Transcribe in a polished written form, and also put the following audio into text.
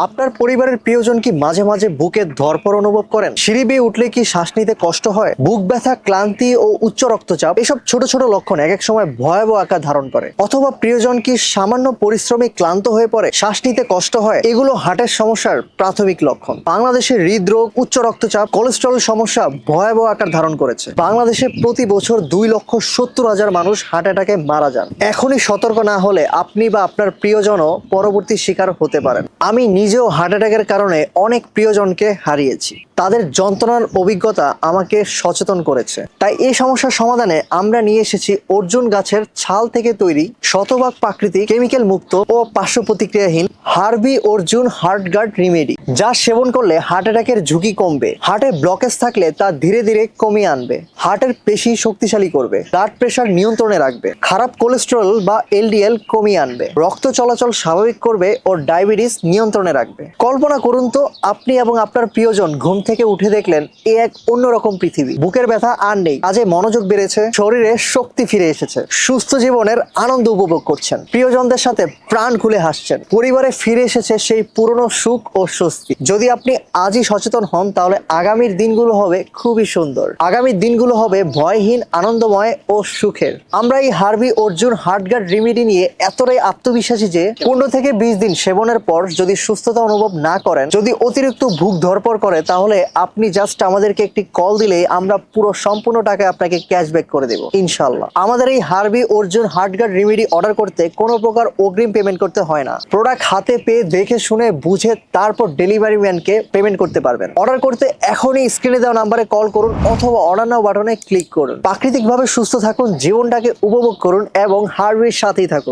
আপনার পরিবারের প্রিয়জন কি মাঝে মাঝে বুকে ধড়ফড় অনুভব করেন? সিঁড়ি বেয়ে উঠলে কি শ্বাস নিতে কষ্ট হয়? বুক ব্যথা, ক্লান্তি ও উচ্চ রক্তচাপ এসব ছোট ছোট লক্ষণ এক এক সময় ভয়াবহ আকার ধারণ করে। অথবা প্রিয়জন কি সামান্য পরিশ্রমে ক্লান্ত হয়ে পড়ে, শ্বাস নিতে কষ্ট হয়? এগুলো হার্টের সমস্যার প্রাথমিক লক্ষণ। বাংলাদেশে হৃদরোগ, উচ্চ রক্তচাপ, কোলেস্টেরল সমস্যা ভয়াবহ আকার ধারণ করেছে। বাংলাদেশে প্রতি বছর 2,70,000 মানুষ হার্ট অ্যাটাকে মারা যান। এখনই সতর্ক না হলে আপনি বা আপনার প্রিয়জনও পরবর্তী শিকার হতে পারেন। আমি নিজেও হার্ট অ্যাটাকের কারণে অনেক প্রিয়জনকে হারিয়েছি। তাদের যন্ত্রণার অভিজ্ঞতা আমাকে সচেতন করেছে। তাই এই সমস্যার সমাধানে আমরা নিয়ে এসেছি অর্জুন গাছের ছাল থেকে তৈরি শতভাগ প্রাকৃতিক, কেমিক্যাল মুক্ত ও পার্শ্ব প্রতিক্রিয়াহীন হার্বি অর্জুন হার্ট গার্ড রিমেডি, যা সেবন করলে হার্ট অ্যাটাকের ঝুঁকি কমবে, হার্টে ব্লকেজ থাকলে তা ধীরে ধীরে কমিয়ে আনবে, হার্টের পেশি শক্তিশালী করবে, ব্লাড প্রেশার নিয়ন্ত্রণে রাখবে, খারাপ কোলেস্টেরল বা এলডিএল কমিয়ে আনবে, রক্ত চলাচল স্বাভাবিক করবে ও ডায়াবেটিস নিয়ন্ত্রণে রাখবে। কল্পনা করুন তো, আপনি এবং আপনার প্রিয়জন ঘুম থেকে উঠে দেখলেন এ এক অন্যরকম পৃথিবী। বুকের ব্যথা আর নেই, কাজে মনোযোগ বেড়েছে, শরীরে শক্তি ফিরে এসেছে, সুস্থ জীবনের আনন্দ উপভোগ করছেন, প্রিয়জনদের সাথে প্রাণ খুলে হাসছেন, পরিবারে ফিরে এসেছে সেই পুরনো সুখ ও স্বস্তি। যদি আপনি আজই সচেতন হন, তাহলে আগামীর দিনগুলো হবে খুবই সুন্দর। আগামী দিনগুলো হবে ভয়হীন, আনন্দময় ও সুখের। আমরা এই Herbi Arjun heart guard remedy নিয়ে এতটাই আত্মবিশ্বাসী যে 15 থেকে 20 দিন সেবনের পর যদি সুস্থতা অনুভব না করেন, যদি অতিরিক্ত বুক ধড়ফড় করে, তাহলে আপনি জাস্ট আমাদেরকে একটি কল দিলে আমরা পুরো সম্পূর্ণ টাকা আপনাকে ক্যাশব্যাক করে দেব ইনশাল্লাহ। আমাদের এই Herbi Arjun heart guard remedy order করতে কোনো প্রকার অগ্রিম পেমেন্ট করতে হয় না। প্রোডাক্ট হাতে পেয়ে দেখে শুনে বুঝে তারপর ডেলিভারি ম্যানকে পেমেন্ট করতে পারবেন। অর্ডার করতে এখনই স্ক্রিনে দেওয়া নাম্বারে কল করুন অথবা অর্ডার নাও বাটনে ক্লিক করুন। প্রাকৃতিকভাবে সুস্থ থাকুন, জীবনটাকে উপভোগ করুন এবং হার্বির সাথেই থাকুন।